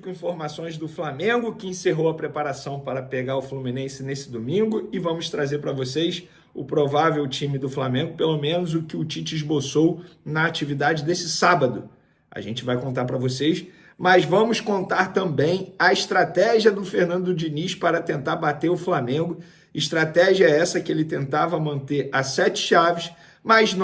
com informações do Flamengo, que encerrou a preparação para pegar o Fluminense nesse domingo, e vamos trazer para vocês o provável time do Flamengo, pelo menos o que o Tite esboçou na atividade desse sábado. A gente vai contar para vocês, mas vamos contar também a estratégia do Fernando Diniz para tentar bater o Flamengo. Estratégia essa que ele tentava manter as 7 chaves, mas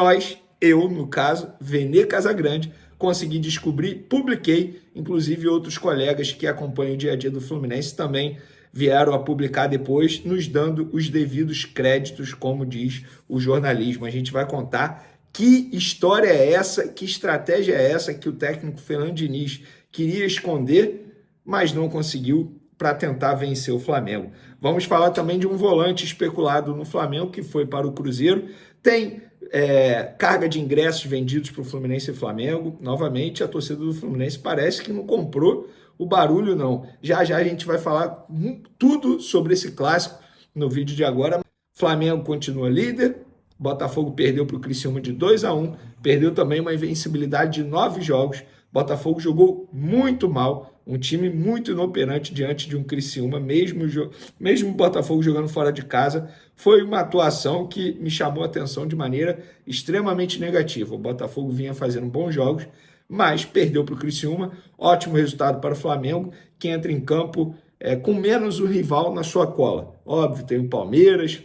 eu, no caso, Vene Casagrande, consegui descobrir, publiquei, inclusive outros colegas que acompanham o dia a dia do Fluminense também vieram a publicar depois, nos dando os devidos créditos, como diz o jornalismo. A gente vai contar que história é essa, que estratégia é essa que o técnico Fernando Diniz queria esconder, mas não conseguiu para tentar vencer o Flamengo. Vamos falar também de um volante especulado no Flamengo, que foi para o Cruzeiro. Tem carga de ingressos vendidos para o Fluminense e Flamengo. Novamente, a torcida do Fluminense parece que não comprou o barulho, não. Já já a gente vai falar tudo sobre esse clássico no vídeo de agora. Flamengo continua líder. Botafogo perdeu para o Criciúma de 2-1. Perdeu também uma invencibilidade de 9 jogos. Botafogo jogou muito mal, um time muito inoperante diante de um Criciúma, mesmo o Botafogo jogando fora de casa. Foi uma atuação que me chamou a atenção de maneira extremamente negativa. O Botafogo vinha fazendo bons jogos, mas perdeu para o Criciúma. Ótimo resultado para o Flamengo, que entra em campo com menos o rival na sua cola. Óbvio, tem o Palmeiras,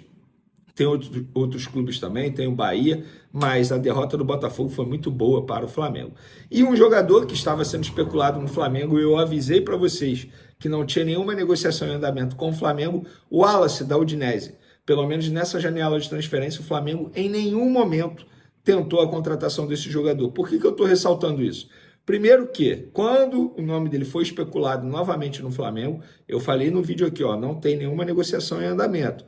tem outros clubes também, tem o Bahia, mas a derrota do Botafogo foi muito boa para o Flamengo. E um jogador que estava sendo especulado no Flamengo, eu avisei para vocês que não tinha nenhuma negociação em andamento com o Flamengo, o Wallace da Udinese. Pelo menos nessa janela de transferência, o Flamengo em nenhum momento tentou a contratação desse jogador. Por que eu estou ressaltando isso? Primeiro que, quando o nome dele foi especulado novamente no Flamengo, eu falei no vídeo aqui, não tem nenhuma negociação em andamento.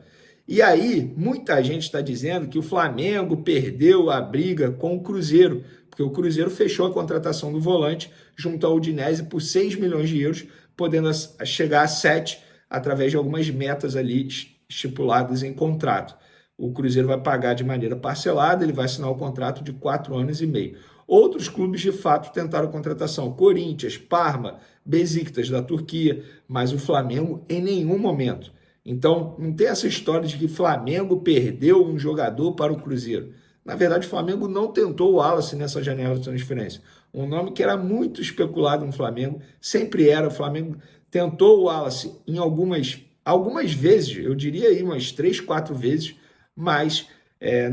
E aí, muita gente está dizendo que o Flamengo perdeu a briga com o Cruzeiro, porque o Cruzeiro fechou a contratação do volante junto ao Udinese por 6 milhões de euros, podendo chegar a 7 através de algumas metas ali estipuladas em contrato. O Cruzeiro vai pagar de maneira parcelada, ele vai assinar o contrato de 4 anos e meio. Outros clubes, de fato, tentaram a contratação. Corinthians, Parma, Besiktas da Turquia, mas o Flamengo em nenhum momento. Então, não tem essa história de que o Flamengo perdeu um jogador para o Cruzeiro. Na verdade, o Flamengo não tentou o Wallace nessa janela de transferência. Um nome que era muito especulado no Flamengo, sempre era. O Flamengo tentou o Wallace em algumas vezes, eu diria aí umas 3, 4 vezes, mas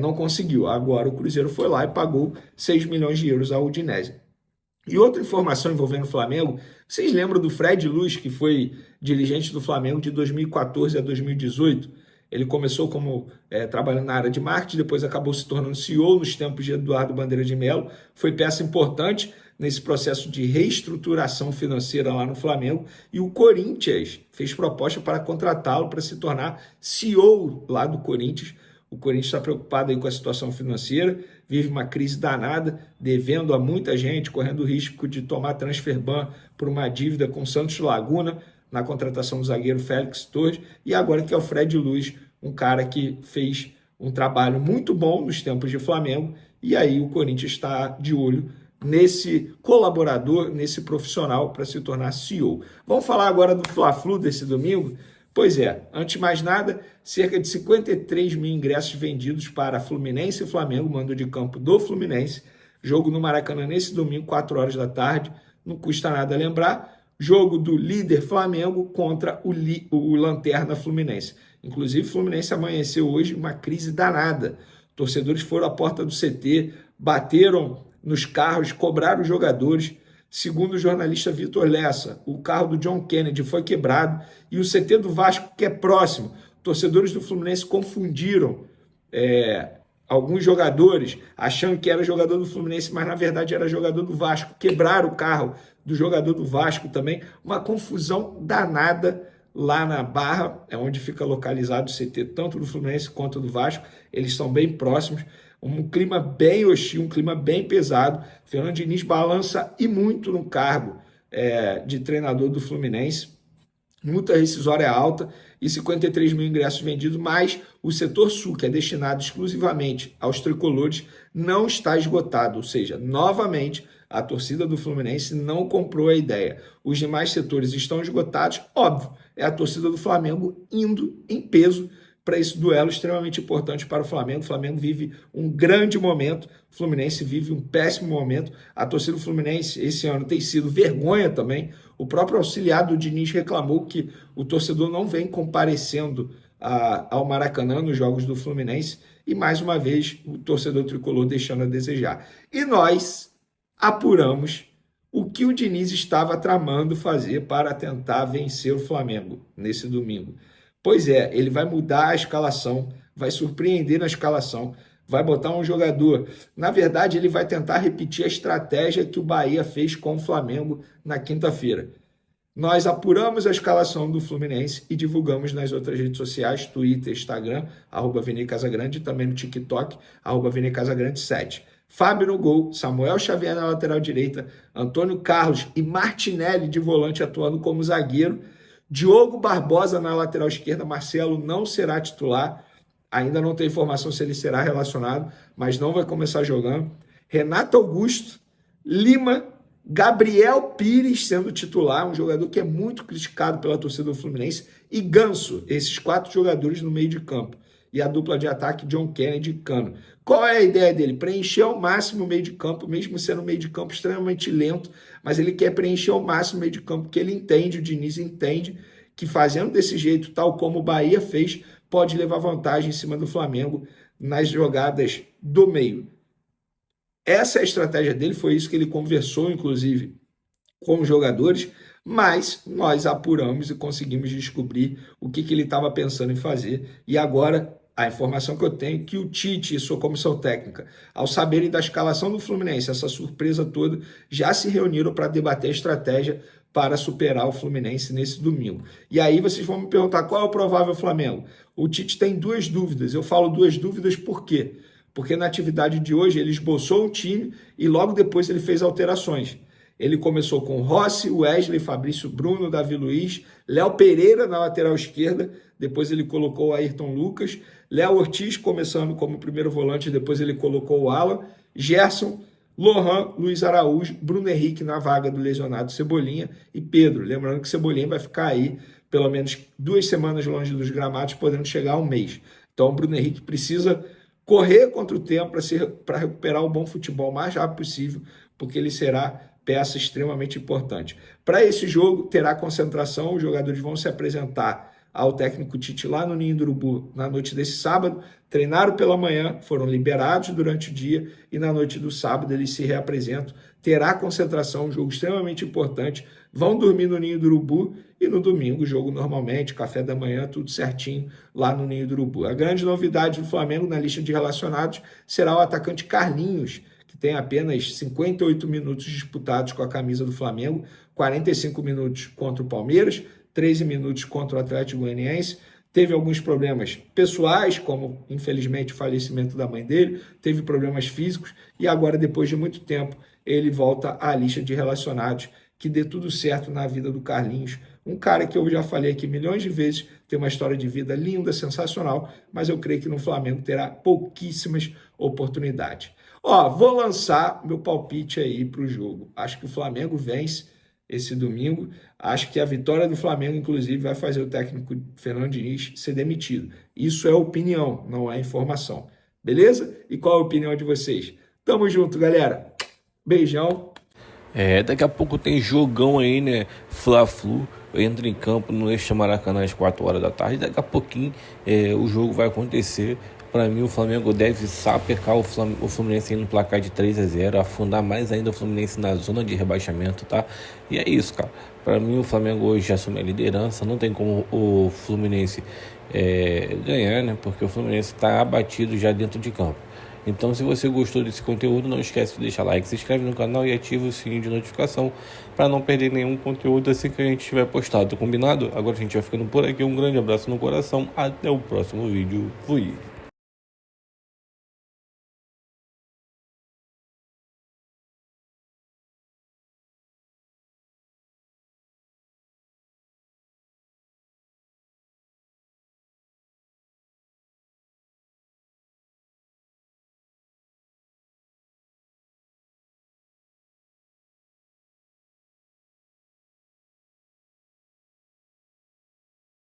não conseguiu. Agora o Cruzeiro foi lá e pagou 6 milhões de euros ao Udinese. E outra informação envolvendo o Flamengo, vocês lembram do Fred Luz, que foi dirigente do Flamengo de 2014 a 2018? Ele começou como trabalhando na área de marketing, depois acabou se tornando CEO nos tempos de Eduardo Bandeira de Mello. Foi peça importante nesse processo de reestruturação financeira lá no Flamengo. E o Corinthians fez proposta para contratá-lo para se tornar CEO lá do Corinthians. O Corinthians está preocupado aí com a situação financeira, vive uma crise danada, devendo a muita gente, correndo o risco de tomar transfer ban por uma dívida com Santos Laguna, na contratação do zagueiro Félix Torres, e agora que é o Fred Luz, um cara que fez um trabalho muito bom nos tempos de Flamengo, e aí o Corinthians está de olho nesse colaborador, nesse profissional para se tornar CEO. Vamos falar agora do Fla-Flu desse domingo? Pois é, antes de mais nada, cerca de 53 mil ingressos vendidos para Fluminense e Flamengo, mando de campo do Fluminense. Jogo no Maracanã nesse domingo, 4 horas da tarde, não custa nada lembrar. Jogo do líder Flamengo contra o Lanterna Fluminense. Inclusive, o Fluminense amanheceu hoje uma crise danada. Torcedores foram à porta do CT, bateram nos carros, cobraram os jogadores. Segundo o jornalista Vitor Lessa, o carro do John Kennedy foi quebrado e o CT do Vasco, que é próximo, torcedores do Fluminense confundiram alguns jogadores, achando que era jogador do Fluminense, mas na verdade era jogador do Vasco. Quebraram o carro do jogador do Vasco também. Uma confusão danada lá na Barra, é onde fica localizado o CT, tanto do Fluminense quanto do Vasco. Eles estão bem próximos. Um clima bem hostil, um clima bem pesado. Fernando Diniz balança e muito no cargo de treinador do Fluminense. Multa rescisória alta e 53 mil ingressos vendidos, mas o setor sul, que é destinado exclusivamente aos tricolores, não está esgotado. Ou seja, novamente, A torcida do Fluminense não comprou a ideia. Os demais setores estão esgotados, óbvio, é a torcida do Flamengo indo em peso para esse duelo extremamente importante para o Flamengo. O Flamengo vive um grande momento, o Fluminense vive um péssimo momento. A torcida do Fluminense esse ano tem sido vergonha também. O próprio auxiliar do Diniz reclamou que o torcedor não vem comparecendo ao Maracanã nos jogos do Fluminense e, mais uma vez, o torcedor tricolor deixando a desejar. E nós apuramos o que o Diniz estava tramando fazer para tentar vencer o Flamengo nesse domingo. Pois é, ele vai mudar a escalação, vai surpreender na escalação, vai botar um jogador. Na verdade, ele vai tentar repetir a estratégia que o Bahia fez com o Flamengo na quinta-feira. Nós apuramos a escalação do Fluminense e divulgamos nas outras redes sociais, Twitter, Instagram, @ViniCasagrande, e também no TikTok, @ViniCasagrande7. Fábio no gol, Samuel Xavier na lateral direita, Antônio Carlos e Martinelli de volante atuando como zagueiro, Diogo Barbosa na lateral esquerda. Marcelo não será titular, ainda não tem informação se ele será relacionado, mas não vai começar jogando. Renato Augusto, Lima, Gabriel Pires sendo titular, um jogador que é muito criticado pela torcida do Fluminense, e Ganso, esses 4 jogadores no meio de campo. E a dupla de ataque, John Kennedy e Cano. Qual é a ideia dele? Preencher ao máximo o meio de campo, mesmo sendo um meio de campo extremamente lento, mas ele quer preencher ao máximo o meio de campo, porque ele entende, o Diniz entende, que fazendo desse jeito, tal como o Bahia fez, pode levar vantagem em cima do Flamengo nas jogadas do meio. Essa é a estratégia dele, foi isso que ele conversou, inclusive, com os jogadores, mas nós apuramos e conseguimos descobrir o que ele estava pensando em fazer. E agora, a informação que eu tenho é que o Tite e sua comissão técnica, ao saberem da escalação do Fluminense, essa surpresa toda, já se reuniram para debater a estratégia para superar o Fluminense nesse domingo. E aí vocês vão me perguntar qual é o provável Flamengo. O Tite tem 2 dúvidas. Eu falo 2 dúvidas por quê? Porque na atividade de hoje ele esboçou um time e logo depois ele fez alterações. Ele começou com Rossi, Wesley, Fabrício Bruno, Davi Luiz, Léo Pereira na lateral esquerda, depois ele colocou o Ayrton Lucas, Léo Ortiz começando como primeiro volante, depois ele colocou o Alan, Gerson, Lohan, Luiz Araújo, Bruno Henrique na vaga do lesionado Cebolinha e Pedro. Lembrando que Cebolinha vai ficar aí pelo menos 2 semanas longe dos gramados, podendo chegar a 1 mês. Então o Bruno Henrique precisa correr contra o tempo para recuperar o bom futebol o mais rápido possível, porque ele será peça extremamente importante. Para esse jogo, terá concentração, os jogadores vão se apresentar ao técnico Tite lá no Ninho do Urubu na noite desse sábado, treinaram pela manhã, foram liberados durante o dia e na noite do sábado eles se reapresentam. Terá concentração, um jogo extremamente importante, vão dormir no Ninho do Urubu e no domingo jogo normalmente, café da manhã, tudo certinho lá no Ninho do Urubu. A grande novidade do Flamengo na lista de relacionados será o atacante Carlinhos, que tem apenas 58 minutos disputados com a camisa do Flamengo, 45 minutos contra o Palmeiras, 13 minutos contra o Atlético Goianiense. Teve alguns problemas pessoais, como infelizmente o falecimento da mãe dele, teve problemas físicos e agora, depois de muito tempo, ele volta à lista de relacionados. Que dê tudo certo na vida do Carlinhos, um cara que eu já falei aqui milhões de vezes, tem uma história de vida linda, sensacional, mas eu creio que no Flamengo terá pouquíssimas oportunidades. Vou lançar meu palpite aí para o jogo. Acho que o Flamengo vence esse domingo. Acho que a vitória do Flamengo, inclusive, vai fazer o técnico Fernando Diniz ser demitido. Isso é opinião, não é informação. Beleza? E qual a opinião de vocês? Tamo junto, galera. Beijão. Daqui a pouco tem jogão aí, né? Fla-Flu entra em campo no Eixo Maracanã às 4 horas da tarde. Daqui a pouquinho o jogo vai acontecer. Para mim, o Flamengo deve sapecar o Fluminense no placar de 3-0, afundar mais ainda o Fluminense na zona de rebaixamento, tá? E é isso, cara. Para mim, o Flamengo hoje já assume a liderança. Não tem como o Fluminense ganhar, né? Porque o Fluminense está abatido já dentro de campo. Então, se você gostou desse conteúdo, não esquece de deixar like, se inscreve no canal e ativa o sininho de notificação para não perder nenhum conteúdo assim que a gente tiver postado, combinado? Agora a gente vai ficando por aqui, um grande abraço no coração, até o próximo vídeo, fui!